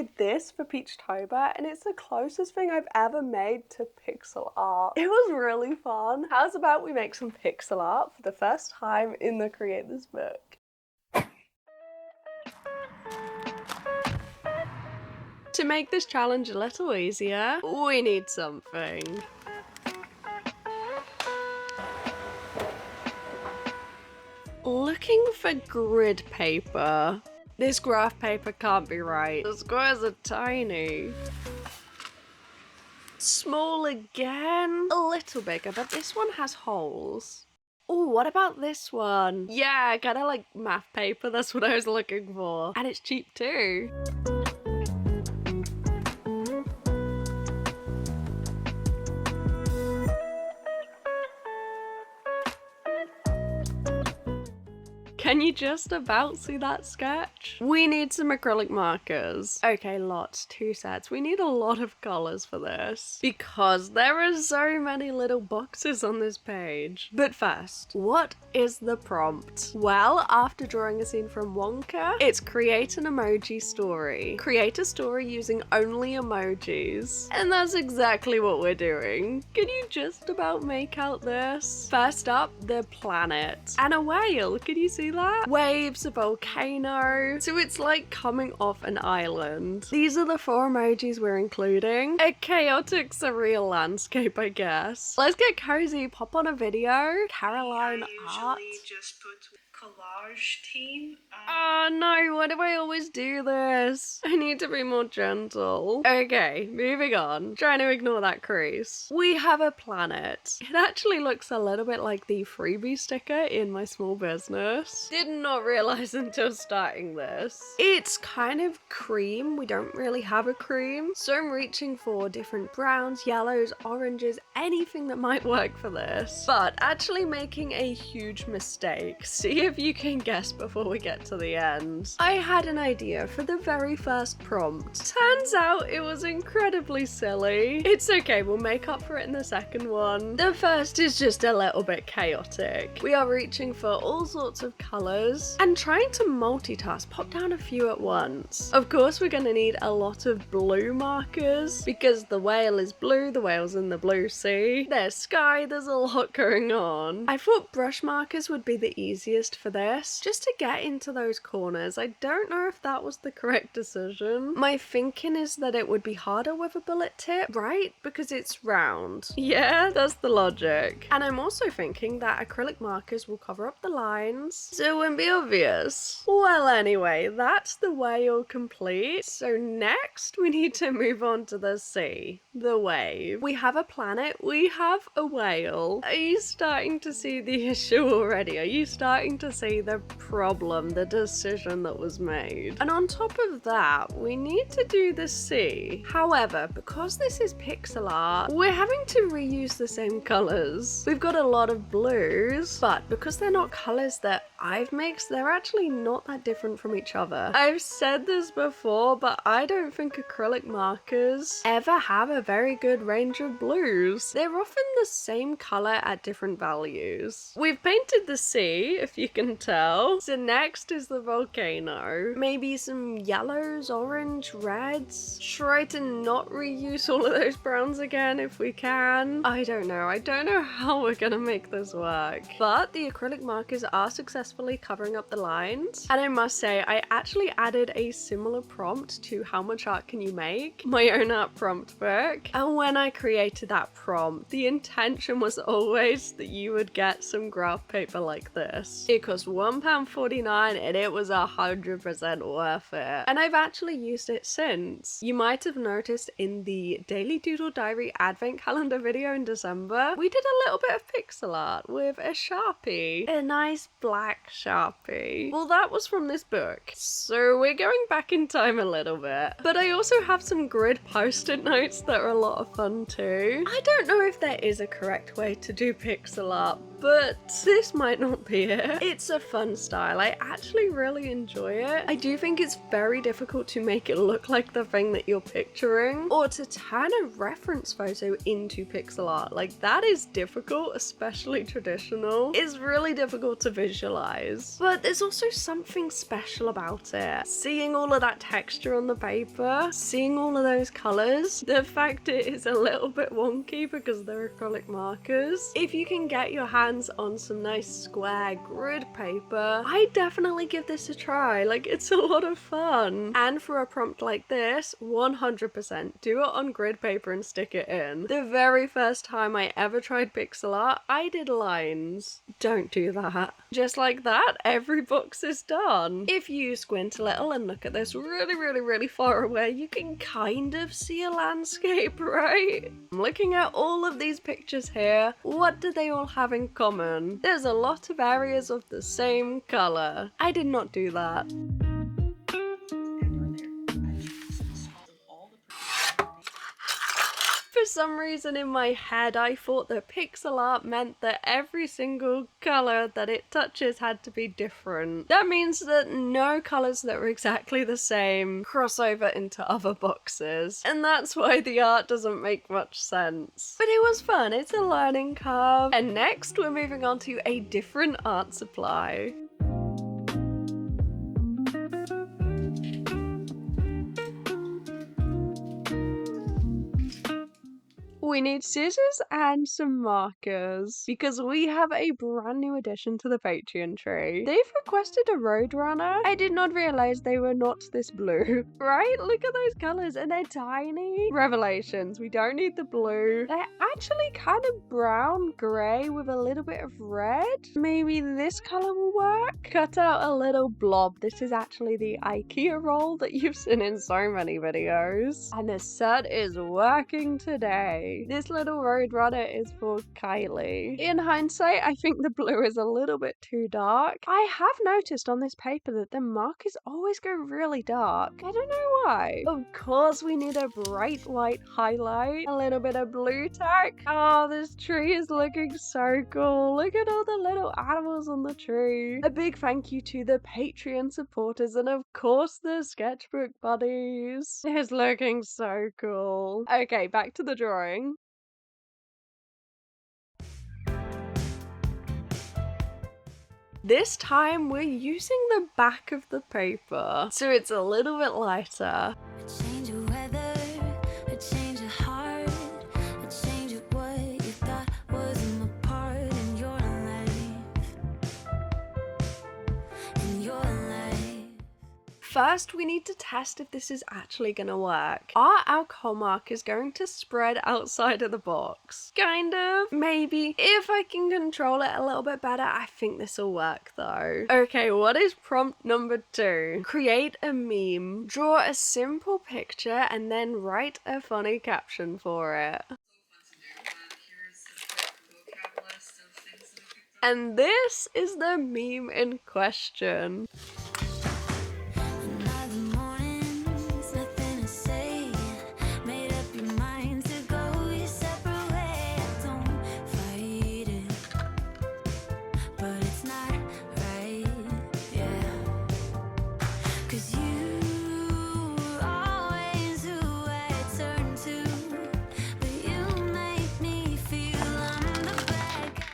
made this for Peachtober, and it's the closest thing I've ever made to pixel art. It was really fun. How's about we make some pixel art for the first time in the Creators Book? To make this challenge a little easier, we need something. Looking for grid paper. This graph paper can't be right. The squares are tiny. Small again. A little bigger, but this one has holes. Oh, what about this one? Yeah, kind of like math paper. That's what I was looking for. And it's cheap too. Can you just about see that sketch? We need some acrylic markers. Okay, lots, 2 sets. We need a lot of colors for this because there are so many little boxes on this page. But first, what is the prompt? Well, after drawing a scene from Wonka, it's create an emoji story. Create a story using only emojis. And that's exactly what we're doing. Can you just about make out this? First up, the planet. And a whale, can you see that? Waves, a volcano. So it's like coming off an island. These are the 4 emojis we're including. A chaotic, surreal landscape, I guess. Let's get cozy, pop on a video. Caroline Art. Just put collage team. Oh no, why do I always do this? I need to be more gentle. Okay, moving on. Trying to ignore that crease. We have a planet. It actually looks a little bit like the freebie sticker in my small business. Did not realize until starting this. It's kind of cream. We don't really have a cream. So I'm reaching for different browns, yellows, oranges, anything that might work for this. But actually making a huge mistake. See if you can guess before we get to the end. I had an idea for the very first prompt. Turns out it was incredibly silly. It's okay, we'll make up for it in the second one. The first is just a little bit chaotic. We are reaching for all sorts of colors and trying to multitask, pop down a few at once. Of course, we're gonna need a lot of blue markers because the whale is blue, the whale's in the blue sea. There's sky, there's a lot going on. I thought brush markers would be the easiest for this, just to get into those corners. I don't know if that was the correct decision. My thinking is that it would be harder with a bullet tip, right? Because it's round. Yeah, that's the logic. And I'm also thinking that acrylic markers will cover up the lines, so it wouldn't be obvious. Well, anyway, that's the whale complete. So next, we need to move on to the sea, the wave. We have a planet, we have a whale. Are you starting to see the issue already? Are you starting to see the problem, the decision that was made? And on top of that, we need to do the sea. However, because this is pixel art, we're having to reuse the same colors. We've got a lot of blues, but because they're not colors that I've mixed, they're actually not that different from each other. I've said this before, but I don't think acrylic markers ever have a very good range of blues. They're often the same color at different values. We've painted the sea, if you can tell. So next is the volcano. Maybe some yellows, orange, reds. Try to not reuse all of those browns again if we can. I don't know. I don't know how we're gonna make this work. But the acrylic markers are successfully covering up the lines. And I must say, I actually added a similar prompt to how much art can you make? My own art prompt book. And when I created that prompt, the intention was always that you would get some graph paper like this. It cost £1.49 and it was 100% worth it. And I've actually used it since. You might have noticed in the Daily Doodle Diary Advent Calendar video in December, we did a little bit of pixel art with a Sharpie. A nice black Sharpie. Well, that was from this book. So we're going back in time a little bit. But I also have some grid post-it notes that are a lot of fun too. I don't know if there is a correct way to do pixel art, but this might not be it. It's a fun style. I actually really enjoy it. I do think it's very difficult to make it look like the thing that you're picturing, or to turn a reference photo into pixel art. Like, that is difficult, especially traditional. It's really difficult to visualize. But there's also something special about it. Seeing all of that texture on the paper, seeing all of those colors, the fact it is a little bit wonky because they're acrylic markers. If you can get your hands on some nice square grid paper, I definitely give this a try. Like, it's a lot of fun. And for a prompt like this, 100% do it on grid paper and stick it in. The very first time I ever tried pixel art, I did lines. Don't do that. Just like that, every box is done. If you squint a little and look at this really far away, you can kind of see a landscape, right? I'm looking at all of these pictures here. What do they all have in common? There's a lot of areas of the same color. I did not do that. For some reason in my head, I thought that pixel art meant that every single color that it touches had to be different. That means that no colors that are exactly the same cross over into other boxes. And that's why the art doesn't make much sense. But it was fun, it's a learning curve. And next we're moving on to a different art supply. We need scissors and some markers because we have a brand new addition to the Patreon tree. They've requested a Roadrunner. I did not realize they were not this blue. Right? Look at those colors and they're tiny. Revelations. We don't need the blue. They're actually kind of brown gray with a little bit of red. Maybe this color will work. Cut out a little blob. This is actually the IKEA roll that you've seen in so many videos. And the set is working today. This little Roadrunner is for Kylie. In hindsight, I think the blue is a little bit too dark. I have noticed on this paper that the markers always go really dark. I don't know why. Of course, we need a bright white highlight, a little bit of blue tack. Oh, this tree is looking so cool. Look at all the little animals on the tree. A big thank you to the Patreon supporters and of course the sketchbook buddies. It's looking so cool. Okay, back to the drawing. This time we're using the back of the paper, so it's a little bit lighter. A change of weather, a change of heart, a change of what you thought was my part in your life. In your life. First, we need to test if this is actually gonna work. Our alcohol mark is going to spread outside of the box. Kind of. Maybe. If I can control it a little bit better, I think this will work though. Okay, what is prompt number 2? Create a meme. Draw a simple picture and then write a funny caption for it. And this is the meme in question. Another morning, there's nothing to say. Made up your mind to go your separate way. I don't fight it, but it's not right, yeah. 'Cause you were always who I turn to, but you make me feel I'm the bad guy.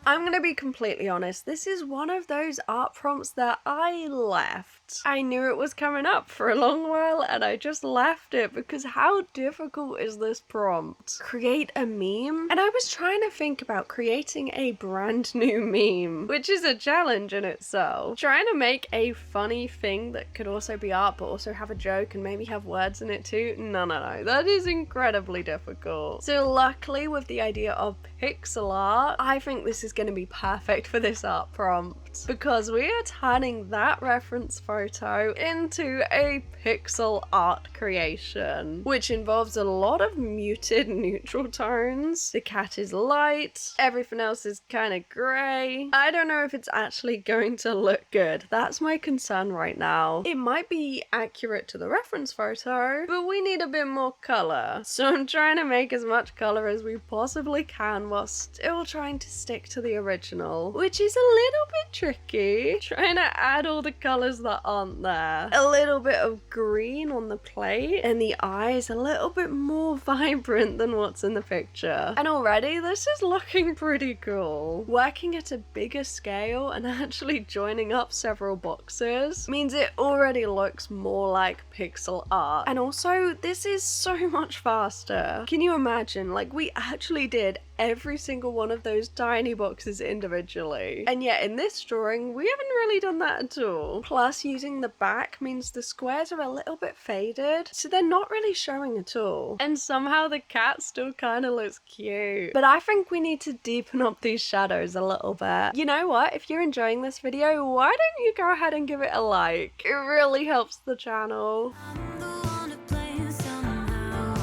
I'm gonna be completely honest, this is one of those art prompts that I left. I knew it was coming up for a long while and I just left it because how difficult is this prompt? Create a meme? And I was trying to think about creating a brand new meme, which is a challenge in itself. Trying to make a funny thing that could also be art but also have a joke and maybe have words in it too? No, that is incredibly difficult. So luckily with the idea of pixel art, I think this is going to be perfect for this art prompt because we are turning that reference photo photo into a pixel art creation, which involves a lot of muted neutral tones. The cat is light, everything else is kind of grey. I don't know if it's actually going to look good. That's my concern right now. It might be accurate to the reference photo, but we need a bit more colour. So I'm trying to make as much colour as we possibly can while still trying to stick to the original, which is a little bit tricky. Trying to add all the colours that aren't there. A little bit of green on the plate, and the eyes a little bit more vibrant than what's in the picture. And already this is looking pretty cool. Working at a bigger scale and actually joining up several boxes means it already looks more like pixel art. And also, this is so much faster. Can you imagine? Like, we actually did every single one of those tiny boxes individually. And yet in this drawing, we haven't really done that at all. Plus, using the back means the squares are a little bit faded, so they're not really showing at all. And somehow the cat still kind of looks cute. But I think we need to deepen up these shadows a little bit. You know what? If you're enjoying this video, why don't you go ahead and give it a like? It really helps the channel. I'm the one to blame somehow.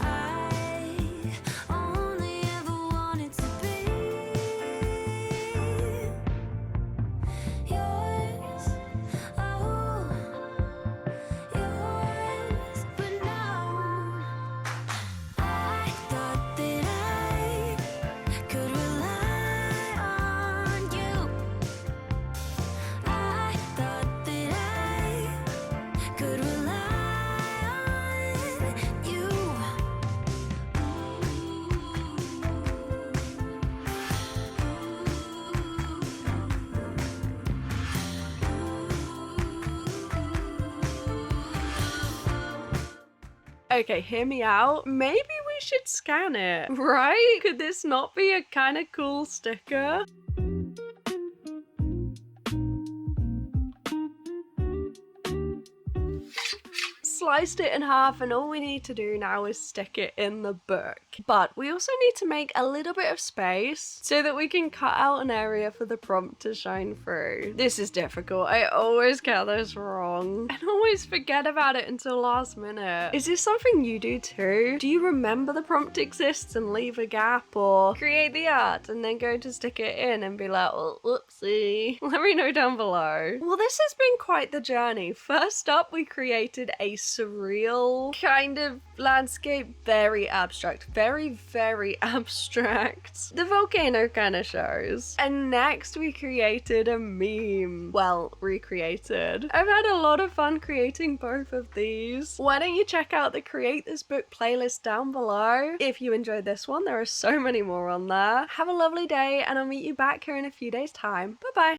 I only ever wanted to be yours. Oh, yours. But now I thought that I could rely on you. I thought that I could rely on you. Okay, hear me out. Maybe we should scan it, right? Could this not be a kind of cool sticker? Sliced it in half, and all we need to do now is stick it in the book. But we also need to make a little bit of space so that we can cut out an area for the prompt to shine through. This is difficult. I always get this wrong and always forget about it until last minute. Is this something you do too? Do you remember the prompt exists and leave a gap, or create the art and then go to stick it in and be like, oh, whoopsie? Let me know down below. Well, this has been quite the journey. First up, we created a surreal kind of landscape, very abstract, very abstract. The volcano kind of shows. And next we created a meme. Well, recreated. I've had a lot of fun creating both of these. Why don't you check out the Create This Book playlist down below. If you enjoyed this one, there are so many more on there. Have a lovely day, and I'll meet you back here in a few days' time. Bye bye.